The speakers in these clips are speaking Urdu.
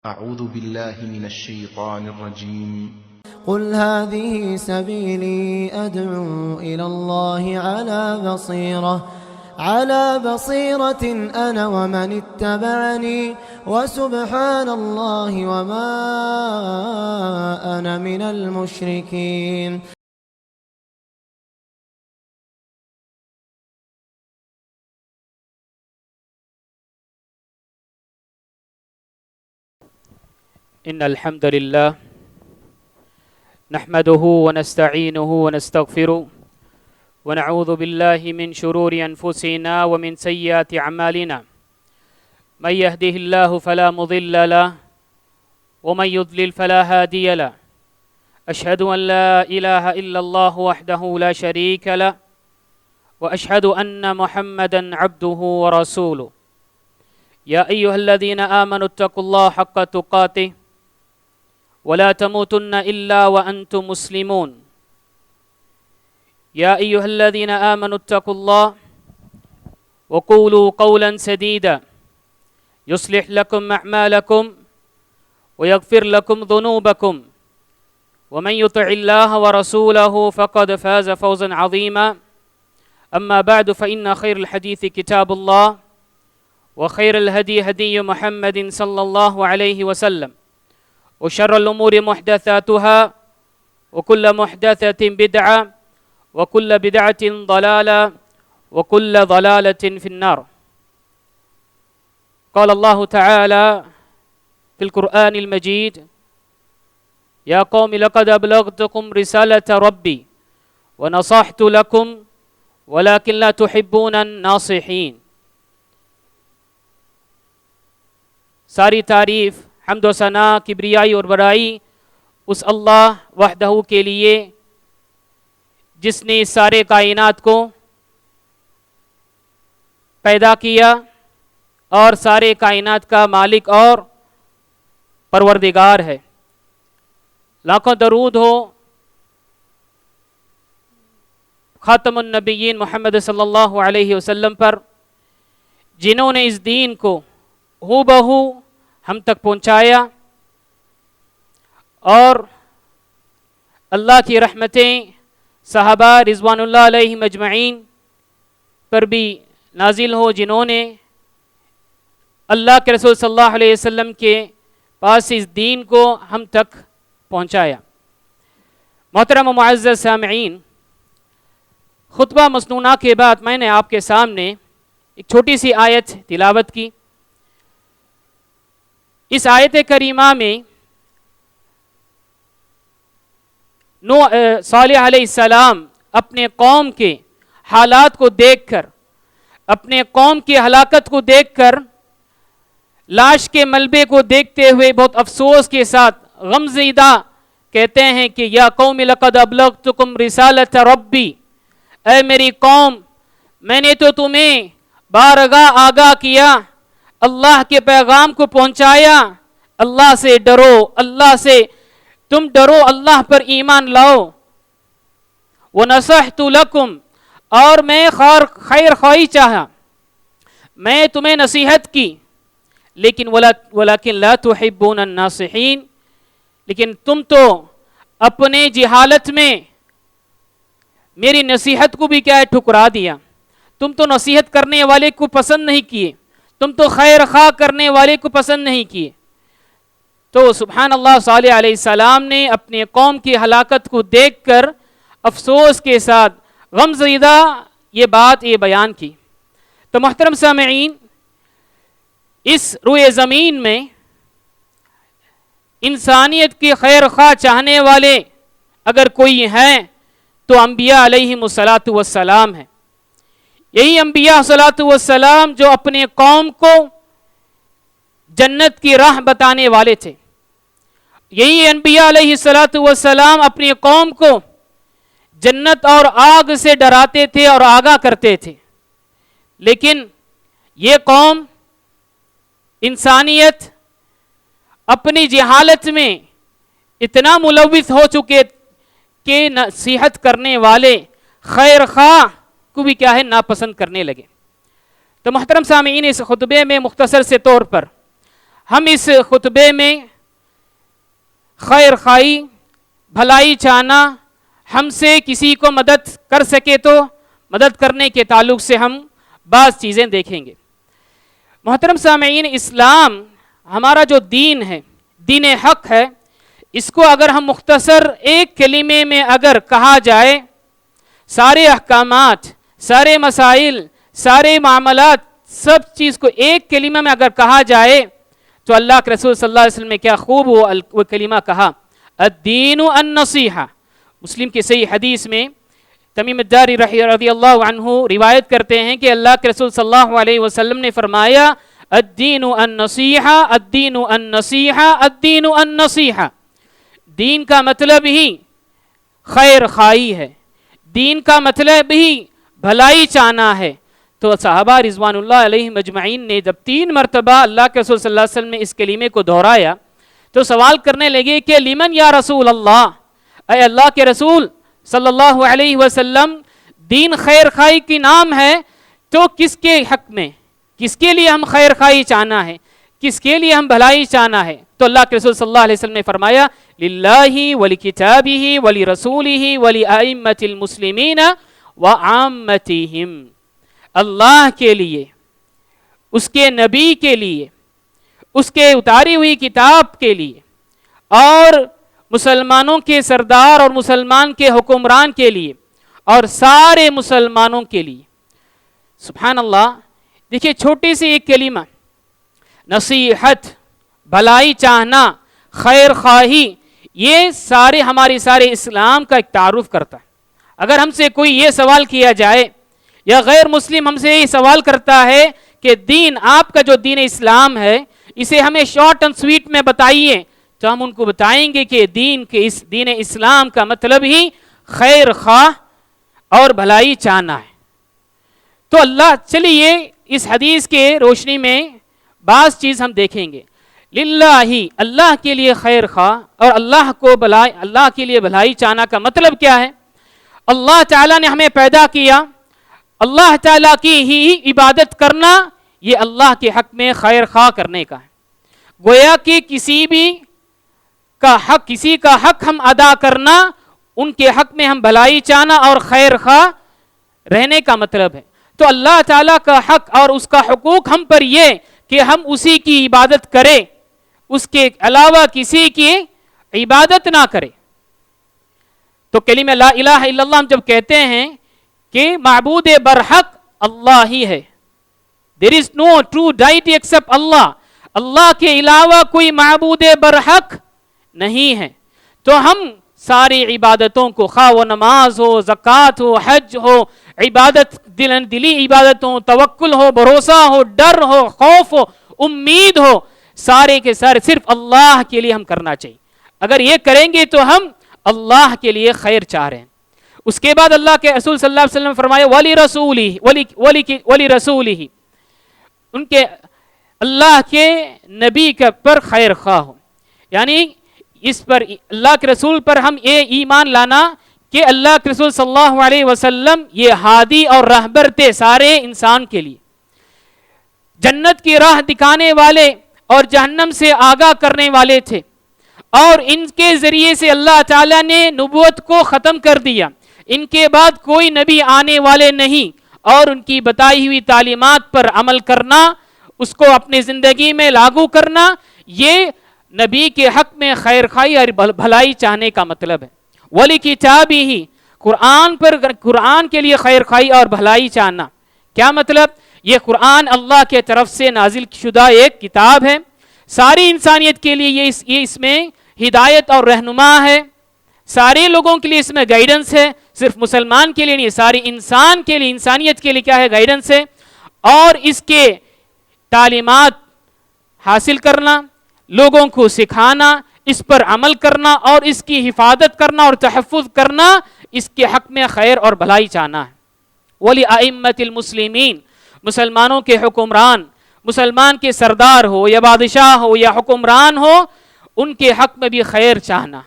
أعوذ بالله من الشيطان الرجيم. قل هذه سبيلي أدعو إلى الله على بصيرة أنا ومن اتبعني وسبحان الله وما أنا من المشركين. إن الحمد لله نحمده ونستعينه ونستغفره ونعوذ بالله من شرور أنفسنا ومن سيئات أعمالنا من يهده الله فلا مضل له ومن يضلل فلا هادي له أشهد أن لا إله إلا الله وحده لا شريك له وأشهد أن محمدا عبده ورسوله يا أيها الذين آمنوا اتقوا الله حق تقاته ولا تموتن إلا وأنتم مسلمون يا أيها الذين آمنوا اتقوا الله وقولوا قولا سديدا يصلح لكم أعمالكم ويغفر لكم ذنوبكم ومن يطع الله ورسوله فقد فاز فوزا عظيما أما بعد فإن خير الحديث كتاب الله وخير الهدي هدي محمد صلى الله عليه وسلم وشر الأمور محدثاتها وكل محدثة بدعة وكل بدعة ضلالة وكل ضلالة في النار. قال الله تعالى في القرآن المجيد يا قوم لقد أبلغتكم رسالة ربي ونصحت لكم ولكن لا تحبون الناصحين. ساری تعریف حمد و ثنا کبریائی اور بڑائی اس اللہ وحدہ کے لیے جس نے سارے کائنات کو پیدا کیا اور سارے کائنات کا مالک اور پروردگار ہے. لاکھوں درود ہو خاتم النبیین محمد صلی اللہ علیہ وسلم پر جنہوں نے اس دین کو ہو بہو ہم تک پہنچایا اور اللہ کی رحمتیں صحابہ رضوان اللہ علیہم اجمعین پر بھی نازل ہو جنہوں نے اللہ کے رسول صلی اللہ علیہ وسلم کے پاس اس دین کو ہم تک پہنچایا. محترم و معزز سامعین، خطبہ مسنونہ کے بعد میں نے آپ کے سامنے ایک چھوٹی سی آیت تلاوت کی. اس آیت کریمہ میں صالح علیہ السلام اپنے قوم کے حالات کو دیکھ کر، اپنے قوم کی ہلاکت کو دیکھ کر، لاش کے ملبے کو دیکھتے ہوئے بہت افسوس کے ساتھ غمزدہ کہتے ہیں کہ یا قوم لقد ابلغتکم رسالۃ ربی، اے میری قوم میں نے تو تمہیں بارگاہ آگاہ کیا، اللہ کے پیغام کو پہنچایا. اللہ سے ڈرو، اللہ سے تم ڈرو، اللہ پر ایمان لاؤ. وَنَصَحْتُ لَكُمْ، اور میں خیر خواہی چاہا، میں تمہیں نصیحت کی، لیکن وَلَكِنْ لَا تُحِبُّونَ النَّاصِحِينَ، لیکن تم تو اپنے جہالت میں میری نصیحت کو بھی کیا ہے ٹھکرا دیا. تم تو نصیحت کرنے والے کو پسند نہیں کیے، تم تو خیر خواہ کرنے والے کو پسند نہیں کیے. تو سبحان اللہ، صالح علیہ السلام نے اپنے قوم کی ہلاکت کو دیکھ کر افسوس کے ساتھ غمزدہ یہ بات بیان کی. تو محترم سامعین، اس روئے زمین میں انسانیت کی خیر خواہ چاہنے والے اگر کوئی ہیں تو انبیاء علیہم الصلاۃ والسلام ہیں. یہی انبیاء صلاۃ والسلام جو اپنے قوم کو جنت کی راہ بتانے والے تھے. یہی انبیاء علیہ الصلاۃ والسلام اپنی قوم کو جنت اور آگ سے ڈراتے تھے اور آگاہ کرتے تھے. لیکن یہ قوم، انسانیت اپنی جہالت میں اتنا ملوث ہو چکے کہ نصیحت کرنے والے خیر خواہ کو بھی کیا ہے ناپسند کرنے لگے. تو محترم سامعین، اس خطبے میں مختصر سے طور پر ہم اس خطبے میں خیر خواہی، بھلائی چاہنا، ہم سے کسی کو مدد کر سکے تو مدد کرنے کے تعلق سے ہم بعض چیزیں دیکھیں گے۔ محترم سامعین، اسلام ہمارا جو دین ہے، دین حق ہے، اس کو اگر ہم مختصر ایک کلمے میں اگر کہا جائے، سارے احکامات، سارے مسائل، سارے معاملات، سب چیز کو ایک کلمہ میں اگر کہا جائے تو اللہ کے رسول صلی اللہ علیہ وسلم نے کیا خوب وہ کلمہ کہا، الدین النصیحہ۔ مسلم کی صحیح حدیث میں تمیم الداری رضی اللہ عنہ روایت کرتے ہیں کہ اللہ کے رسول صلی اللہ علیہ وسلم نے فرمایا، الدین النصیحہ، الدین النصیحہ، الدین النصیحہ۔ دین کا مطلب ہی خیر خواہی ہے، دین کا مطلب ہی بھلائی چاہنا ہے۔ تو صحابہ رضوان اللہ علیہم اجمعین نے جب 3 مرتبہ اللہ کے رسول صلی اللہ علیہ وسلم نے اس کلمے کو دہرایا تو سوال کرنے لگے کہ لمن یا رسول اللہ، اے اللہ کے رسول صلی اللہ علیہ وسلم، دین خیر خواہی کی نام ہے تو کس کے حق میں، کس کے لیے ہم خیر خواہی چاہنا ہے، کس کے لیے ہم بھلائی چاہنا ہے؟ تو اللہ کے رسول صلی اللہ علیہ وسلم نے فرمایا، للہ ولکتابہ ولرسولہ ولائمۃ المسلمین وعامتہم۔ اللہ کے لیے، اس کے نبی کے لیے، اس کے اتاری ہوئی کتاب کے لیے، اور مسلمانوں کے سردار اور مسلمان کے حکمران کے لیے، اور سارے مسلمانوں کے لیے۔ سبحان اللہ، دیکھیے چھوٹی سی ایک کلمہ، نصیحت، بھلائی چاہنا، خیر خواہی، یہ سارے ہماری سارے اسلام کا ایک تعارف کرتا ہے۔ اگر ہم سے کوئی یہ سوال کیا جائے یا غیر مسلم ہم سے یہ سوال کرتا ہے کہ دین، آپ کا جو دین اسلام ہے، اسے ہمیں شارٹ اینڈ سویٹ میں بتائیے، تو ہم ان کو بتائیں گے کہ دین اسلام کا مطلب ہی خیر خواہ اور بھلائی چاہنا ہے۔ تو اللہ، چلیے اس حدیث کے روشنی میں بعض چیز ہم دیکھیں گے۔ للہ، اللہ کے لیے خیر خواہ اور اللہ کے لیے بھلائی چاہنا کا مطلب کیا ہے؟ اللہ تعالیٰ نے ہمیں پیدا کیا، اللہ تعالیٰ کی ہی عبادت کرنا، یہ اللہ کے حق میں خیر خواہ کرنے کا ہے۔ گویا کہ کسی کا حق ہم ادا کرنا، ان کے حق میں ہم بھلائی چاہنا اور خیر خواہ رہنے کا مطلب ہے۔ تو اللہ تعالیٰ کا حق اور اس کا حقوق ہم پر یہ کہ ہم اسی کی عبادت کریں، اس کے علاوہ کسی کی عبادت نہ کریں۔ تو کلمہ لا الہ الا اللہ ہم جب کہتے ہیں کہ معبود برحق اللہ ہی ہے، there is no true deity except اللہ، اللہ کے علاوہ کوئی معبود برحق نہیں ہے، تو ہم ساری عبادتوں کو، خواہ وہ نماز ہو، زکوٰۃ ہو، حج ہو، عبادت دلی عبادت ہو، توکل ہو، بھروسہ ہو، ڈر ہو، خوف ہو، امید ہو، سارے کے سارے صرف اللہ کے لیے ہم کرنا چاہیے۔ اگر یہ کریں گے تو ہم اللہ کے لیے خیر چاہ رہے ہیں۔ اس کے بعد اللہ کے رسول صلی اللہ علیہ وسلم فرمایا ولی رسولہ، ان کے اللہ کے نبی کے پر خیر خواہ ہو، یعنی اس پر اللہ کے رسول پر ہم یہ ایمان لانا کہ اللہ کے رسول صلی اللہ علیہ وسلم یہ ہادی اور رہبر تھے سارے انسان کے لیے، جنت کی راہ دکھانے والے اور جہنم سے آگاہ کرنے والے تھے، اور ان کے ذریعے سے اللہ تعالیٰ نے نبوت کو ختم کر دیا، ان کے بعد کوئی نبی آنے والے نہیں، اور ان کی بتائی ہوئی تعلیمات پر عمل کرنا، اس کو اپنی زندگی میں لاگو کرنا، یہ نبی کے حق میں خیر خواہی اور بھلائی چاہنے کا مطلب ہے۔ ولی کتابہ، قرآن کے لیے خیر خواہی اور بھلائی چاہنا، کیا مطلب؟ یہ قرآن اللہ کے طرف سے نازل شدہ ایک کتاب ہے، ساری انسانیت کے لیے یہ اس میں ہدایت اور رہنما ہے، سارے لوگوں کے لیے اس میں گائیڈنس ہے، صرف مسلمان کے لیے نہیں، ساری انسان کے لیے، انسانیت کے لیے کیا ہے؟ گائیڈنس ہے، اور اس کے تعلیمات حاصل کرنا، لوگوں کو سکھانا، اس پر عمل کرنا اور اس کی حفاظت کرنا اور تحفظ کرنا، اس کے حق میں خیر اور بھلائی چاہنا ہے۔ وَلِأَئِمَّةِ الْمُسْلِمِينَ، مسلمانوں کے حکمران، مسلمان کے سردار ہو یا بادشاہ ہو یا حکمران ہو، ان کے حق میں بھی خیر چاہنا،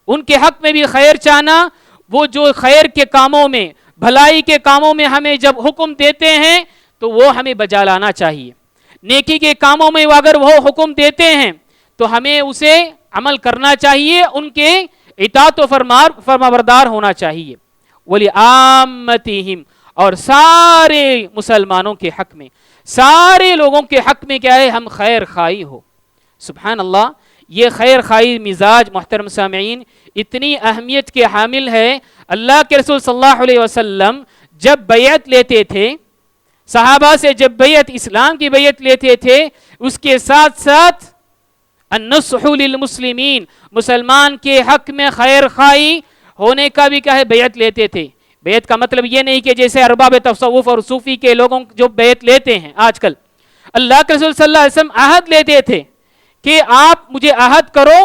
ان کے حق میں بھی خیر چاہنا، وہ جو خیر کے کاموں میں، بھلائی کے کاموں میں ہمیں جب حکم دیتے ہیں تو وہ ہمیں بجا لانا چاہیے۔ نیکی کے کاموں میں اگر وہ حکم دیتے ہیں تو ہمیں اسے عمل کرنا چاہیے، ان کے اطاعت و فرمانبردار ہونا چاہیے. وَلِعَامَّتِهِمْ، اور سارے مسلمانوں کے حق میں، سارے لوگوں کے حق میں کیا ہے؟ ہم خیر خواہی ہو. سبحان اللہ، یہ خیر خواہی مزاج محترم سامعین اتنی اہمیت کے حامل ہے. اللہ کے رسول صلی اللہ علیہ وسلم جب بیعت لیتے تھے، صحابہ سے جب بیعت اسلام کی بیعت لیتے تھے، اس کے ساتھ ساتھ النصح للمسلمین، مسلمان کے حق میں خیر خواہی ہونے کا بھی کیا ہے؟ بیعت لیتے تھے. بیعت کا مطلب یہ نہیں کہ جیسے ارباب تصوف اور صوفی کے لوگوں جو بیعت لیتے ہیں آج کل. اللہ کے رسول صلی اللہ علیہ وسلم عہد لیتے تھے کہ آپ مجھے عہد کرو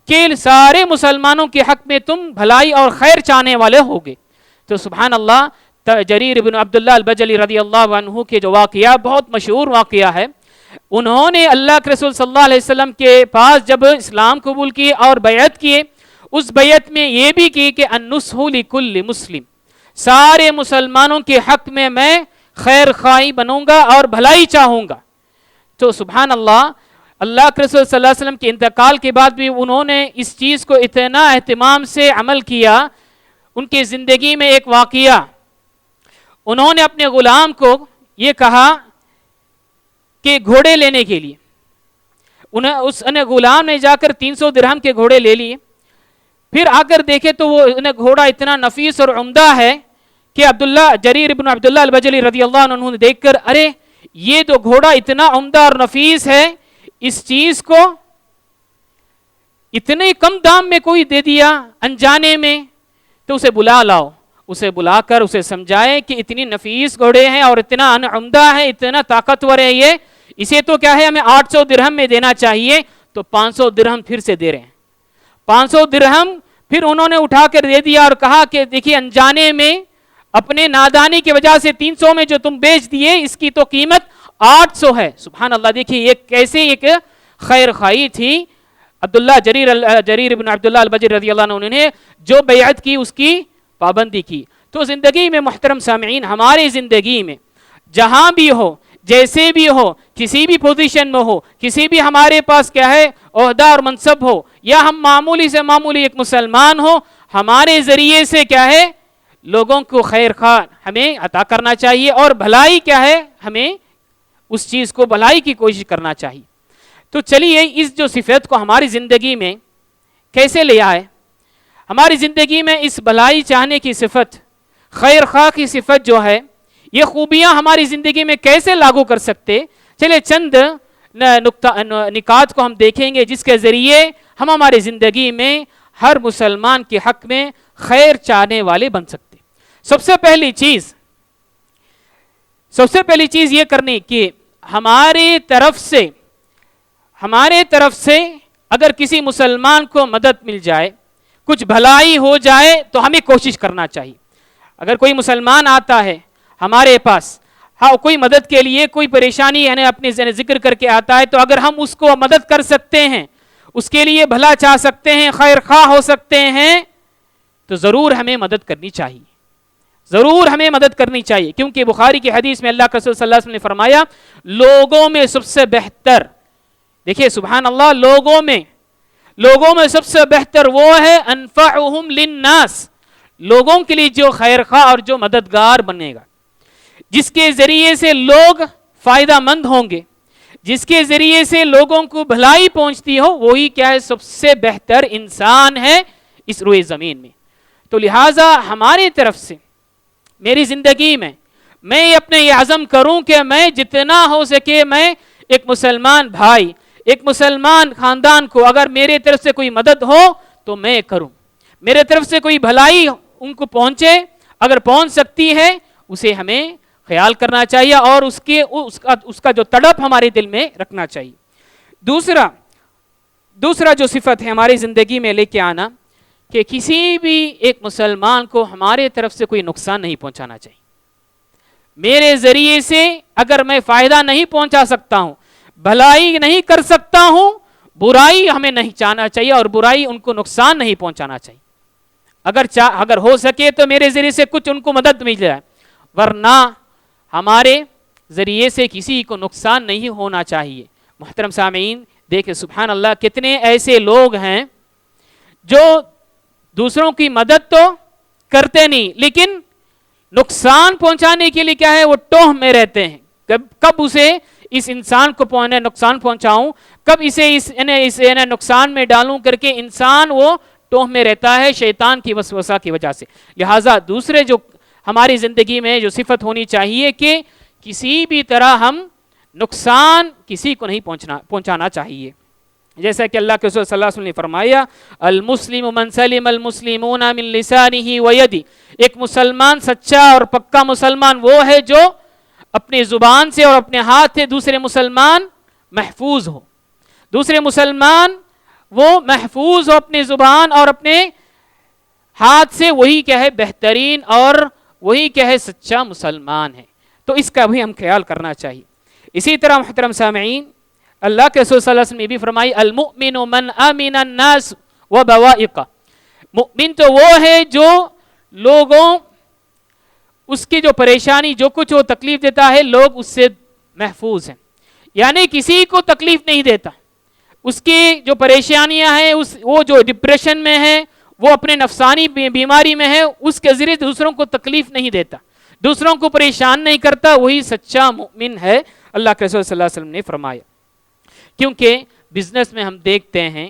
کہ سارے مسلمانوں کے حق میں تم بھلائی اور خیر چاہنے والے ہوگے. تو سبحان اللہ، جریر بن عبداللہ البجلی رضی اللہ عنہ کے جو واقعہ بہت مشہور واقعہ ہے، انہوں نے اللہ کے رسول صلی اللہ علیہ وسلم کے پاس جب اسلام قبول کیے اور بیعت کیے، اس بیعت میں یہ بھی کی کہ النصح لکل مسلم، سارے مسلمانوں کے حق میں میں خیر خواہی بنوں گا اور بھلائی چاہوں گا. تو سبحان اللہ، اللہ کے رسول صلی اللہ علیہ وسلم کے انتقال کے بعد بھی انہوں نے اس چیز کو اتنا اہتمام سے عمل کیا. ان کی زندگی میں ایک واقعہ، انہوں نے اپنے غلام کو یہ کہا کہ گھوڑے لینے کے لیے، اس غلام نے جا کر 300 درہم کے گھوڑے لے لیے. پھر آ کر دیکھے تو وہ گھوڑا اتنا نفیس اور عمدہ ہے کہ جریر بن عبداللہ البجلی رضی اللہ عنہ نے دیکھ کر، ارے یہ تو گھوڑا اتنا عمدہ اور نفیس ہے، اس چیز کو اتنے کم دام میں کوئی دے دیا انجانے میں، تو اسے بلا لاؤ. اسے بلا کر اسے سمجھائے کہ اتنی نفیس گھوڑے ہیں اور اتنا عمدہ ہے، اتنا طاقتور ہے، یہ اسے تو کیا ہے ہمیں 800 درہم میں دینا چاہیے. تو 500 درہم پھر سے دے رہے ہیں. 500 درہم پھر انہوں نے اٹھا کر دے دیا اور کہا کہ دیکھیے انجانے میں اپنے نادانی کی وجہ سے 300 میں جو تم بیچ دیے، اس کی تو قیمت 800 ہے. سبحان اللہ، دیکھیے یہ کیسے ایک خیر خواہی تھی. جریر بن عبداللہ البجلی رضی اللہ عنہ نے جو بیعت کی اس کی پابندی کی. تو زندگی میں محترم سامعین، ہماری زندگی میں جہاں بھی ہو، جیسے بھی ہو، کسی بھی پوزیشن میں ہو، کسی بھی ہمارے پاس کیا ہے عہدہ اور منصب ہو، یا ہم معمولی سے معمولی ایک مسلمان ہو، ہمارے ذریعے سے کیا ہے لوگوں کو خیر خواہ ہمیں عطا کرنا چاہیے، اور بھلائی کیا ہے ہمیں اس چیز کو بھلائی کی کوشش کرنا چاہیے. تو چلیے اس جو صفت کو ہماری زندگی میں کیسے لے آئے، ہماری زندگی میں اس بھلائی چاہنے کی صفت، خیر خواہ کی صفت جو ہے، یہ خوبیاں ہماری زندگی میں کیسے لاگو کر سکتے. چلے چند نکات کو ہم دیکھیں گے جس کے ذریعے ہم ہماری زندگی میں ہر مسلمان کے حق میں خیر چاہنے والے بن سکتے. سب سے پہلی چیز یہ کرنی کہ ہمارے طرف سے اگر کسی مسلمان کو مدد مل جائے، کچھ بھلائی ہو جائے، تو ہمیں کوشش کرنا چاہیے. اگر کوئی مسلمان آتا ہے ہمارے پاس، کوئی مدد کے لیے، کوئی پریشانی یعنی اپنے ذکر کر کے آتا ہے، تو اگر ہم اس کو مدد کر سکتے ہیں، اس کے لیے بھلا چاہ سکتے ہیں، خیر خواہ ہو سکتے ہیں، تو ضرور ہمیں مدد کرنی چاہیے. ضرور ہمیں مدد کرنی چاہیے، کیونکہ بخاری کی حدیث میں اللہ کے رسول صلی اللہ علیہ وسلم نے فرمایا، لوگوں میں سب سے بہتر، دیکھیے سبحان اللہ، لوگوں میں سب سے بہتر وہ ہے انفعہم للناس، لوگوں کے لیے جو خیر خواہ اور جو مددگار بنے گا، جس کے ذریعے سے لوگ فائدہ مند ہوں گے، جس کے ذریعے سے لوگوں کو بھلائی پہنچتی ہو، وہی کیا ہے سب سے بہتر انسان ہے اس روئے زمین میں. تو لہٰذا ہماری طرف سے میری زندگی میں اپنے یہ عزم کروں کہ میں جتنا ہو سکے میں ایک مسلمان بھائی، ایک مسلمان خاندان کو اگر میرے طرف سے کوئی مدد ہو تو میں کروں، میرے طرف سے کوئی بھلائی ان کو پہنچے، اگر پہنچ سکتی ہے اسے ہمیں خیال کرنا چاہیے اور اس کا جو تڑپ ہمارے دل میں رکھنا چاہیے. دوسرا جو صفت ہے ہماری زندگی میں لے کے آنا کہ کسی بھی ایک مسلمان کو ہمارے طرف سے کوئی نقصان نہیں پہنچانا چاہیے. میرے ذریعے سے اگر میں فائدہ نہیں پہنچا سکتا ہوں، بھلائی نہیں کر سکتا ہوں، برائی ہمیں نہیں چاہنا چاہیے اور برائی ان کو نقصان نہیں پہنچانا چاہیے. اگر ہو سکے تو میرے ذریعے سے کچھ ان کو مدد مل جائے، ورنہ ہمارے ذریعے سے کسی کو نقصان نہیں ہونا چاہیے۔ محترم سامعین دیکھیں سبحان اللہ، کتنے ایسے لوگ ہیں جو دوسروں کی مدد تو کرتے نہیں لیکن نقصان پہنچانے کے لیے کیا ہے وہ ٹوہ میں رہتے ہیں، کب اسے اس انسان کو نقصان پہنچاؤں، کب اسے نقصان میں ڈالوں کر کے انسان وہ ٹوہ میں رہتا ہے شیطان کی وسوسہ کی وجہ سے۔ لہٰذا دوسرے جو ہماری زندگی میں جو صفت ہونی چاہیے کہ کسی بھی طرح ہم نقصان کسی کو نہیں پہنچانا چاہیے، جیسا کہ اللہ کے رسول صلی اللہ علیہ وسلم نے فرمایا المسلم من سلم المسلمون من لسانه ویدی، ایک مسلمان سچا اور پکا مسلمان وہ ہے جو اپنے زبان سے اور اپنے ہاتھ سے دوسرے مسلمان محفوظ ہو، دوسرے مسلمان وہ محفوظ ہو اپنے زبان اور اپنے ہاتھ سے، وہی کیا ہے بہترین اور وہی کیا ہے سچا مسلمان ہے۔ تو اس کا بھی ہم خیال کرنا چاہیے۔ اسی طرح محترم سامعین اللہ کے رسول صلی اللہ علیہ وسلم نے بھی فرمائی المؤمن من امن الناس وبوائق، مؤمن تو وہ ہے جو لوگوں اس کی جو پریشانی جو کچھ وہ تکلیف دیتا ہے لوگ اس سے محفوظ ہیں، یعنی کسی کو تکلیف نہیں دیتا، اس کی جو پریشانیاں ہیں وہ جو ڈپریشن میں ہے وہ اپنے نفسانی بیماری میں ہے اس کے ذریعے دوسروں کو تکلیف نہیں دیتا، دوسروں کو پریشان نہیں کرتا، وہی سچا مومن ہے، اللہ کے رسول صلی اللہ علیہ وسلم نے فرمایا۔ کیونکہ بزنس میں ہم دیکھتے ہیں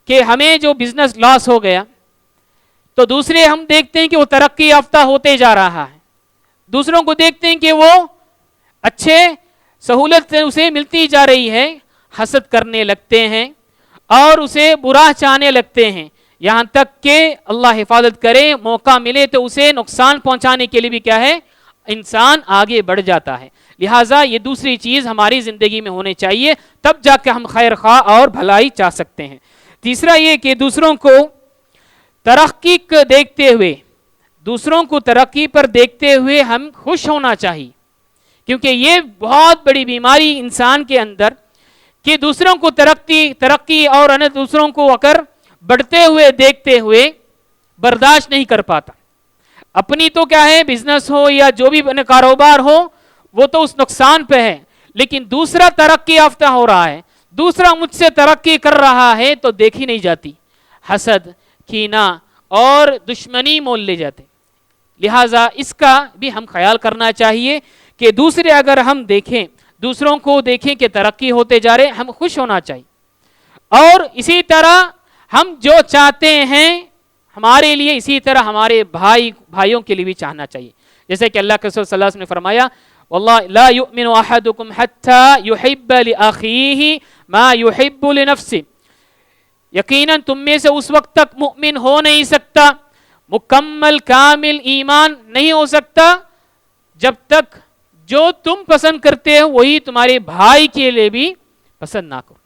کہ ہمیں جو بزنس لاس ہو گیا تو دوسرے ہم دیکھتے ہیں کہ وہ ترقی یافتہ ہوتے جا رہا ہے، دوسروں کو دیکھتے ہیں کہ وہ اچھے سہولت اسے ملتی جا رہی ہے، حسد کرنے لگتے ہیں اور اسے برا چاہنے لگتے ہیں، یہاں تک کہ اللہ حفاظت کرے موقع ملے تو اسے نقصان پہنچانے کے لیے بھی کیا ہے انسان آگے بڑھ جاتا ہے۔ لہٰذا یہ دوسری چیز ہماری زندگی میں ہونے چاہیے، تب جا کے ہم خیر خواہ اور بھلائی چاہ سکتے ہیں۔ تیسرا یہ کہ دوسروں کو ترقی کو دیکھتے ہوئے، دوسروں کو ترقی پر دیکھتے ہوئے ہم خوش ہونا چاہیے، کیونکہ یہ بہت بڑی بیماری انسان کے اندر کہ دوسروں کو ترقی اور دوسروں کو اگر بڑھتے ہوئے دیکھتے ہوئے برداشت نہیں کر پاتا۔ اپنی تو کیا ہے بزنس ہو یا جو بھی کاروبار ہو وہ تو اس نقصان پہ ہے، لیکن دوسرا ترقی یافتہ ہو رہا ہے، دوسرا مجھ سے ترقی کر رہا ہے تو دیکھی نہیں جاتی، حسد کینہ اور دشمنی مول لے جاتے۔ لہٰذا اس کا بھی ہم خیال کرنا چاہیے کہ دوسرے اگر ہم دیکھیں، دوسروں کو دیکھیں کہ ترقی ہوتے جا رہے، ہم خوش ہونا چاہیے، اور اسی طرح ہم جو چاہتے ہیں ہمارے لیے اسی طرح ہمارے بھائیوں کے لیے بھی چاہنا چاہیے، جیسے کہ اللہ کے رسول صلی اللہ علیہ وسلم نے فرمایا واللہ لا یؤمن احدکم حتی یحب لاخیہ ما یحب لنفسہ، یقیناً تم میں سے اس وقت تک مؤمن ہو نہیں سکتا، مکمل کامل ایمان نہیں ہو سکتا جب تک جو تم پسند کرتے ہو وہی تمہارے بھائی کے لیے بھی پسند نہ کرو۔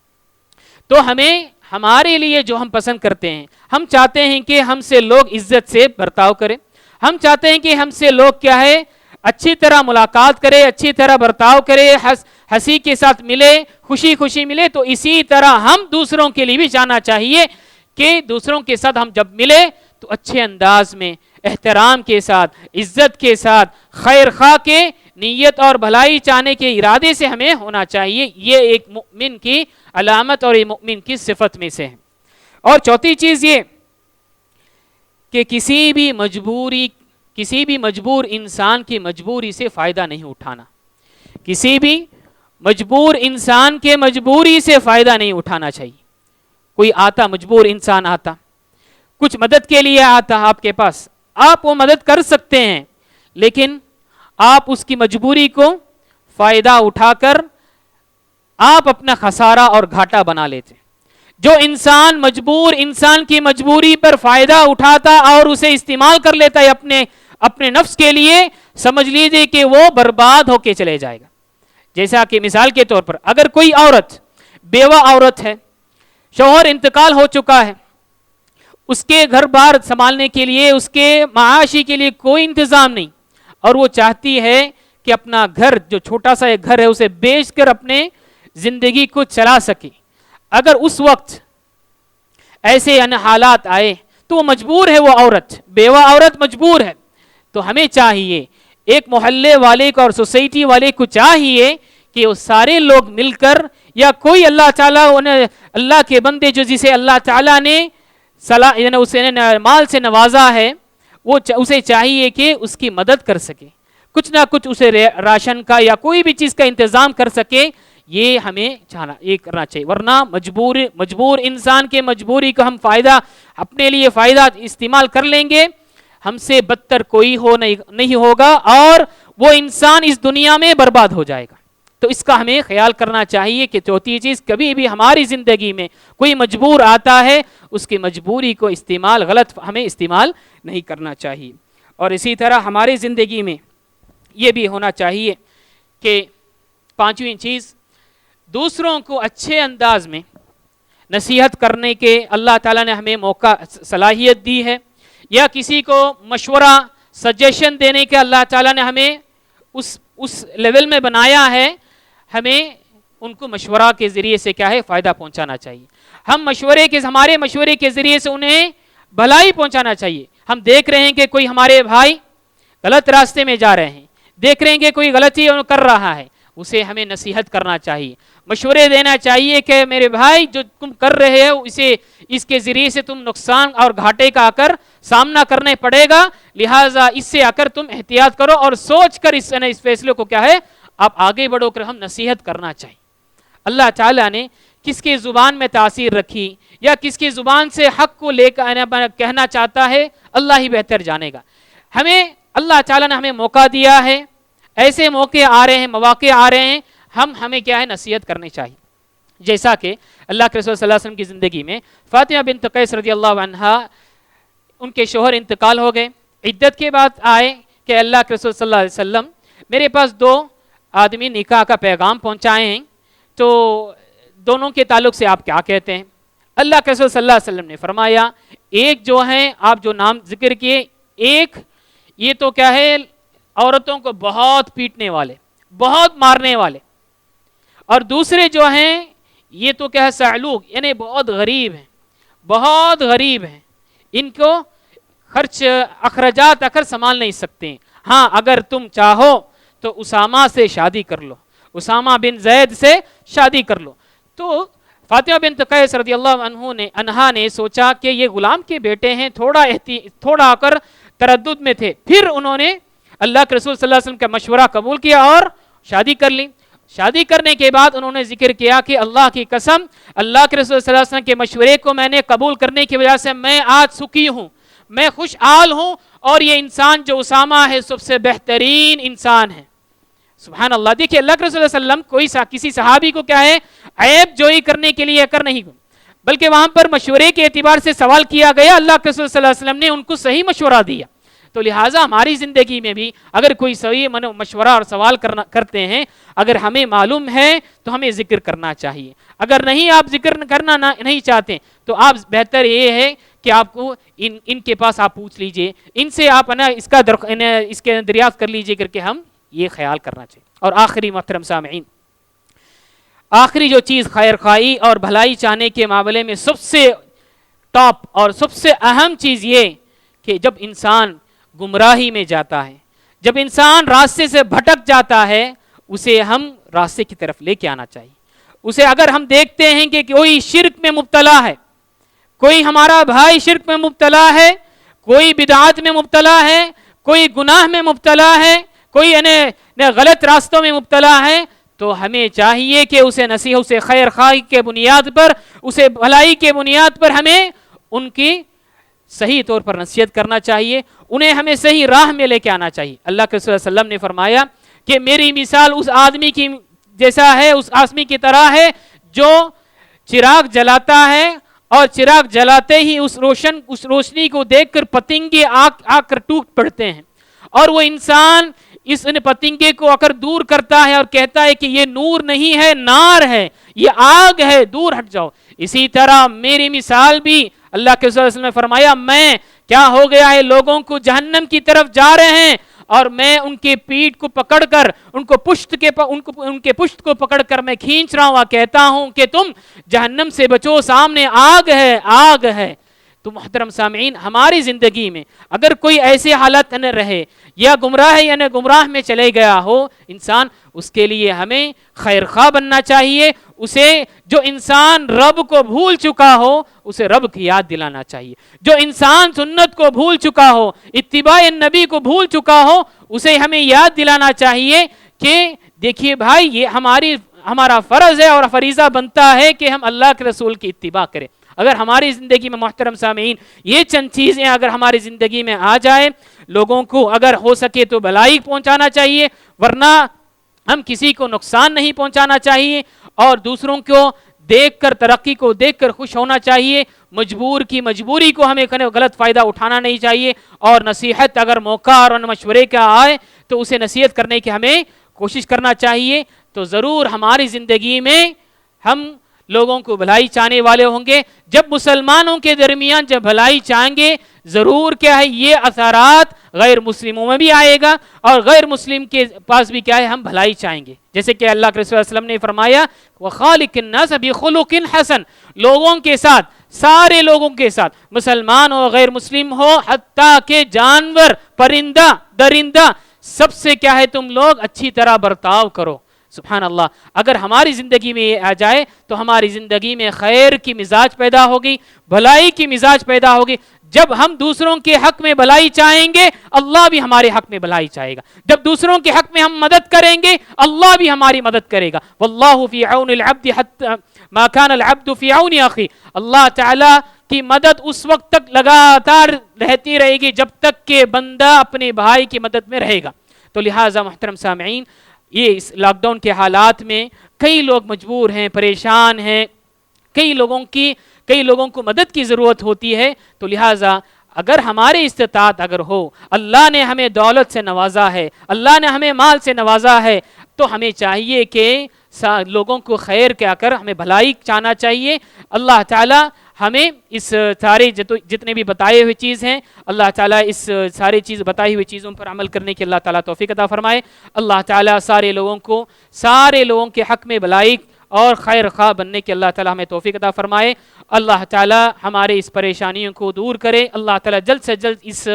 تو ہمیں ہمارے لیے جو ہم پسند کرتے ہیں، ہم چاہتے ہیں کہ ہم سے لوگ عزت سے برتاؤ کریں، ہم چاہتے ہیں کہ ہم سے لوگ کیا ہے اچھی طرح ملاقات کرے، اچھی طرح برتاؤ کرے، ہنسی کے ساتھ ملے، خوشی خوشی ملے، تو اسی طرح ہم دوسروں کے لیے بھی جاننا چاہیے کہ دوسروں کے ساتھ ہم جب ملے تو اچھے انداز میں احترام کے ساتھ عزت کے ساتھ خیر خواہ کے نیت اور بھلائی چاہنے کے ارادے سے ہمیں ہونا چاہیے۔ یہ ایک مؤمن کی علامت اور ایک مؤمن کی صفت میں سے ہے۔ اور چوتھی چیز یہ کہ کسی بھی مجبور انسان کی مجبوری سے فائدہ نہیں اٹھانا، کسی بھی مجبور انسان کے مجبوری سے فائدہ نہیں اٹھانا چاہیے۔ کوئی آتا مجبور انسان آتا کچھ مدد کے لیے آتا آپ کے پاس، آپ وہ مدد کر سکتے ہیں، لیکن آپ اس کی مجبوری کو فائدہ اٹھا کر آپ اپنا خسارہ اور گھاٹا بنا لیتے۔ جو انسان مجبور انسان کی مجبوری پر فائدہ اٹھاتا اور اسے استعمال کر لیتا ہے اپنے نفس کے لیے، سمجھ لیجیے کہ وہ برباد ہو کے چلے جائے گا۔ جیسا کہ مثال کے طور پر اگر کوئی عورت بیوہ عورت ہے، شوہر انتقال ہو چکا ہے، اس کے گھر بار سنبھالنے کے لیے اس کے معاشی کے لیے کوئی انتظام نہیں، اور وہ چاہتی ہے کہ اپنا گھر جو چھوٹا سا ایک گھر ہے اسے بیچ کر اپنے زندگی کو چلا سکے، اگر اس وقت ایسے حالات آئے تو وہ مجبور ہے، وہ عورت بیوہ عورت مجبور ہے، تو ہمیں چاہیے ایک محلے والے کو اور سوسائٹی والے کو چاہیے کہ وہ سارے لوگ مل کر یا کوئی اللہ تعالیٰ اللہ کے بندے جو جسے اللہ تعالیٰ نے اسے مال سے نوازا ہے وہ اسے چاہیے کہ اس کی مدد کر سکے، کچھ نہ کچھ اسے راشن کا یا کوئی بھی چیز کا انتظام کر سکے، یہ ہمیں یہ کرنا چاہیے. ورنہ مجبور انسان کے مجبوری کو ہم فائدہ اپنے لیے فائدہ استعمال کر لیں گے، ہم سے بدتر کوئی نہیں ہوگا اور وہ انسان اس دنیا میں برباد ہو جائے گا. تو اس کا ہمیں خیال کرنا چاہیے کہ چوتھی چیز، کبھی بھی ہماری زندگی میں کوئی مجبور آتا ہے اس کی مجبوری کو غلط ہمیں استعمال نہیں کرنا چاہیے. اور اسی طرح ہماری زندگی میں یہ بھی ہونا چاہیے کہ پانچویں چیز، دوسروں کو اچھے انداز میں نصیحت کرنے کے اللہ تعالیٰ نے ہمیں موقع صلاحیت دی ہے، یا کسی کو مشورہ سجیشن دینے کے اللہ تعالیٰ نے ہمیں اس لیول میں بنایا ہے، ہمیں ان کو مشورہ کے ذریعے سے کیا ہے فائدہ پہنچانا چاہیے. ہمارے مشورے کے ذریعے سے انہیں بھلائی پہنچانا چاہیے. ہم دیکھ رہے ہیں کہ کوئی ہمارے بھائی غلط راستے میں جا رہے ہیں، دیکھ رہے ہیں کہ کوئی غلطی کر رہا ہے، اسے ہمیں نصیحت کرنا چاہیے، مشورے دینا چاہیے کہ میرے بھائی جو تم کر رہے ہو اس کے ذریعے سے تم نقصان اور گھاٹے کا آ کر سامنا کرنے پڑے گا، لہٰذا اس سے آ کر تم احتیاط کرو اور سوچ کر اس فیصلے کو کیا ہے آپ آگے بڑھو کر ہم نصیحت کرنا چاہیے. اللہ تعالیٰ نے کس کی زبان میں تاثیر رکھی یا کس کی زبان سے حق کو لے کر کہنا چاہتا ہے اللہ ہی بہتر جانے گا. ہمیں اللہ تعالیٰ نے ہمیں موقع دیا ہے، ایسے موقع آ رہے ہیں، مواقع آ رہے ہیں، ہمیں کیا ہے نصیحت کرنی چاہیے. جیسا کہ اللہ کے رسول صلی اللہ علیہ وسلم کی زندگی میں فاطمہ بنت قیس رضی اللہ عنہا ان کے شوہر انتقال ہو گئے، عدت کے بعد آئے کہ اللہ کے رسول صلی اللہ علیہ وسلم میرے پاس 2 آدمی نکاح کا پیغام پہنچائے ہیں، تو دونوں کے تعلق سے آپ کیا کہتے ہیں؟ اللہ کے رسول صلی اللہ علیہ وسلم نے فرمایا ایک جو ہیں آپ جو نام ذکر کیے، ایک یہ تو کیا ہے عورتوں کو بہت پیٹنے والے، بہت مارنے والے، اور دوسرے جو ہیں یہ تو کیا ہے سعلوق یعنی بہت غریب ہیں، ان کو خرچ اخراجات سنبھال نہیں سکتے ہیں. ہاں اگر تم چاہو تو اسامہ سے شادی کر لو، اسامہ بن زید سے شادی کر لو. تو فاطمہ بنت قیس رضی اللہ عنہا نے سوچا کہ یہ غلام کے بیٹے ہیں، تھوڑا کر تردد میں تھے، پھر انہوں نے اللہ کے رسول صلی اللہ علیہ وسلم کا مشورہ قبول کیا اور شادی کر لی. شادی کرنے کے بعد انہوں نے ذکر کیا کہ اللہ کی قسم اللہ کے رسول صلی اللہ علیہ وسلم کے مشورے کو میں نے قبول کرنے کی وجہ سے میں آج سکھی ہوں، میں خوشحال ہوں، اور یہ انسان جو اسامہ ہے سب سے بہترین انسان ہے. سبحان اللہ. دیکھیے اللہ کے رسول صلی اللہ علیہ وسلم کسی صحابی کو کیا ہے عیب جوئی کرنے کے لیے کر نہیں، بلکہ وہاں پر مشورے کے اعتبار سے سوال کیا گیا، اللہ کے رسول صلی اللہ علیہ وسلم نے ان کو صحیح مشورہ دیا. تو لہٰذا ہماری زندگی میں بھی اگر کوئی صحیح مشورہ اور سوال کرتے ہیں، اگر ہمیں معلوم ہے تو ہمیں ذکر کرنا چاہیے. اگر نہیں آپ ذکر کرنا نہیں چاہتے تو آپ بہتر یہ ہے کہ آپ کو ان کے پاس آپ پوچھ لیجئے، ان سے آپ اس کے دریافت کر لیجئے کر کے ہم یہ خیال کرنا چاہیے. اور آخری محترم سامعین، آخری جو چیز خیر خواہی اور بھلائی چاہنے کے معاملے میں سب سے ٹاپ اور سب سے اہم چیز یہ کہ جب انسان گمراہی میں جاتا ہے، جب انسان راستے سے بھٹک جاتا ہے، اسے ہم راستے کی طرف لے کے آنا چاہیے. اسے اگر ہم دیکھتے ہیں کہ کوئی شرک میں مبتلا ہے، کوئی ہمارا بھائی شرک میں مبتلا ہے، کوئی بدعات میں مبتلا ہے، کوئی گناہ میں مبتلا ہے، کوئی غلط راستوں میں مبتلا ہے، تو ہمیں چاہیے کہ اسے نصیحت، اسے خیر خواہی کے بنیاد پر، اسے بھلائی کے بنیاد پر ہمیں ان کی صحیح طور پر نصیحت کرنا چاہیے، انہیں ہمیں صحیح راہ میں لے کے آنا چاہیے. اللہ کے رسول صلی اللہ علیہ وسلم نے فرمایا کہ میری مثال اس آدمی کی جیسا ہے، اس آدمی کی طرح ہے جو چراغ جلاتا ہے اور چراغ جلاتے ہی اس روشنی کو دیکھ کر پتنگے آ کر ٹوٹ پڑتے ہیں، اور وہ انسان اس پتنگے کو آ کر دور کرتا ہے اور کہتا ہے کہ یہ نور نہیں ہے، نار ہے، یہ آگ ہے، دور ہٹ جاؤ. اسی طرح میری مثال بھی اللہ کے رسول صلی اللہ علیہ وسلم نے فرمایا میں کیا ہو گیا ہے، لوگوں کو جہنم کی طرف جا رہے ہیں اور میں ان کے پیٹھ کو پکڑ کر ان کے پشت کو پکڑ کر میں کھینچ رہا ہوں اور کہتا ہوں کہ تم جہنم سے بچو، سامنے آگ ہے، آگ ہے. تو محترم سامعین ہماری زندگی میں اگر کوئی ایسے حالت نہ رہے یا گمراہ یا نہ گمراہ میں چلے گیا ہو انسان، اس کے لیے ہمیں خیر خواہ بننا چاہیے. اسے جو انسان رب کو بھول چکا ہو اسے رب کی یاد دلانا چاہیے. جو انسان سنت کو بھول چکا ہو، اتباع نبی کو بھول چکا ہو، اسے ہمیں یاد دلانا چاہیے کہ دیکھیے بھائی یہ ہمارا فرض ہے اور فریضہ بنتا ہے کہ ہم اللہ کے رسول کی اتباع کریں. اگر ہماری زندگی میں محترم سامعین یہ چند چیزیں اگر ہماری زندگی میں آ جائیں، لوگوں کو اگر ہو سکے تو بھلائی پہنچانا چاہیے، ورنہ ہم کسی کو نقصان نہیں پہنچانا چاہیے، اور دوسروں کو دیکھ کر، ترقی کو دیکھ کر خوش ہونا چاہیے. مجبوری کو ہمیں غلط فائدہ اٹھانا نہیں چاہیے، اور نصیحت اگر موقع اور مشورے کا آئے تو اسے نصیحت کرنے کی ہمیں کوشش کرنا چاہیے. تو ضرور ہماری زندگی میں ہم لوگوں کو بھلائی چاہنے والے ہوں گے. جب مسلمانوں کے درمیان جب بھلائی چاہیں گے ضرور کیا ہے یہ اثرات غیر مسلموں میں بھی آئے گا، اور غیر مسلم کے پاس بھی کیا ہے ہم بھلائی چاہیں گے. جیسے کہ اللہ کے رسول صلی اللہ علیہ وسلم نے فرمایا وَخَالِقِ النَّاسَ بِخُلُقٍ حَسَنٍ، لوگوں کے ساتھ، سارے لوگوں کے ساتھ، مسلمان ہو غیر مسلم ہو، حتیٰ کہ جانور، پرندہ، درندہ، سب سے کیا ہے تم لوگ اچھی طرح برتاؤ کرو. سبحان اللہ. اگر ہماری زندگی میں یہ آ جائے تو ہماری زندگی میں خیر کی مزاج پیدا ہوگی، بھلائی کی مزاج پیدا ہوگی. جب ہم دوسروں کے حق میں بھلائی چاہیں گے اللہ بھی ہمارے حق میں بھلائی چاہے گا. جب دوسروں کے حق میں ہم مدد کریں گے اللہ بھی ہماری مدد کرے گا. واللہ فی عون العبد حتی ما کان العبد فی عون اخی. اللہ تعالی کی مدد اس وقت تک لگاتار رہتی رہے گی جب تک کہ بندہ اپنے بھائی کی مدد میں رہے گا. تو لہٰذا محترم سامعین یہ اس لاک ڈاؤن کے حالات میں کئی لوگ مجبور ہیں، پریشان ہیں، کئی لوگوں کو مدد کی ضرورت ہوتی ہے. تو لہٰذا اگر ہمارے استطاعت اگر ہو، اللہ نے ہمیں دولت سے نوازا ہے، اللہ نے ہمیں مال سے نوازا ہے، تو ہمیں چاہیے کہ لوگوں کو خیر کیا کر ہمیں بھلائی چاہنا چاہیے. اللہ تعالی ہمیں اس سارے جتنے بھی بتائے ہوئے چیز ہیں، اللہ تعالیٰ اس سارے چیز بتائی ہوئی چیزوں پر عمل کرنے کی اللہ تعالیٰ توفیق عطا فرمائے. اللہ تعالیٰ سارے لوگوں کے حق میں بھلائی اور خیر خواہ بننے کی اللہ تعالیٰ ہمیں توفیق عطا فرمائے. اللہ تعالیٰ ہمارے اس پریشانیوں کو دور کرے. اللہ تعالیٰ جلد سے جلد اس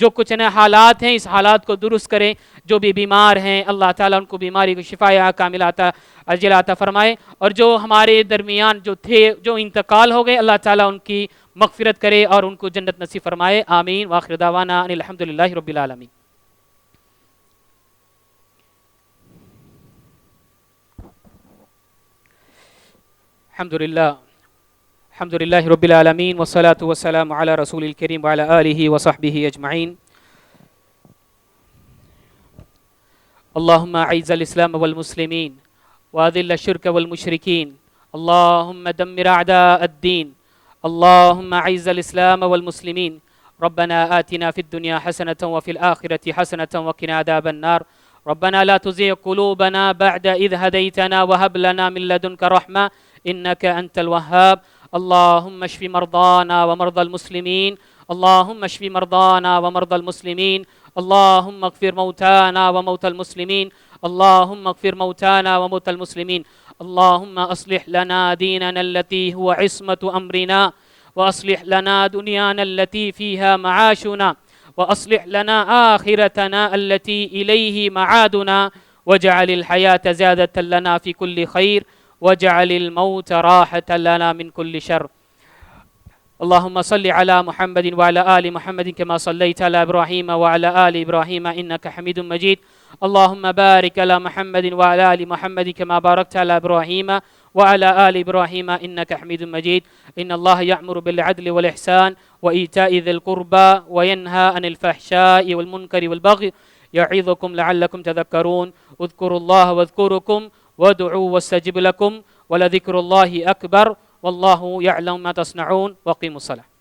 جو کچھ نئے حالات ہیں اس حالات کو درست کرے. جو بھی بیمار ہیں اللہ تعالیٰ ان کو بیماری کو شفا کاملہ عاجلہ عطا فرمائے، اور جو ہمارے درمیان جو انتقال ہو گئے اللہ تعالیٰ ان کی مغفرت کرے اور ان کو جنت نصیب فرمائے. آمین. وآخر دعوانا ان الحمدللہ رب العالمین. الحمدللہ رب العالمین والصلاة والسلام علی رسول الکریم وعلی آلہ وصحبہ اجمعین. اللہم اعز الاسلام والمسلمین واذل الشرک والمشرکین. اللہم دمر اعداء الدین. اللہم اعز الاسلام والمسلمین. ربنا آتنا فی الدنیا حسنة وفی الآخرة حسنة وقنا عذاب النار. ربنا لا تزغ قلوبنا بعد إذ هديتنا وهب لنا من لدنك رحمة إنك أنت الوهاب. اللهم اشف مرضانا ومرضى المسلمين. اللهم اشف مرضانا ومرضى المسلمين. اللهم اغفر موتانا وموتى المسلمين. اللهم اغفر موتانا وموتى المسلمين. اللهم أصلح لنا ديننا التي هو عصمة أمرنا، وأصلح لنا دنيانا التي فيها معاشنا، وأصلح لنا آخرتنا التي إليه معادنا، واجعل الحياة زادة لنا في كل خير، واجعل الموت راحة لنا من كل شر. اللهم صل على محمد وعلى آل محمد كما صليت على إبراهيم وعلى آل إبراهيم إنك حميد مجيد. اللهم بارك على محمد وعلى آل محمد كما باركت على إبراهيم وعلى آل إبراهيم إنك حميد مجيد. إن الله يأمر بالعدل والإحسان وإيتاء ذي القربى وينهى عن الفحشاء والمنكر والبغي يعظكم لعلكم تذكرون. اذكروا الله واذكركم وادعوا واستجب لكم ولذكر الله أكبر والله يعلم ما تصنعون. وقيموا الصلاة.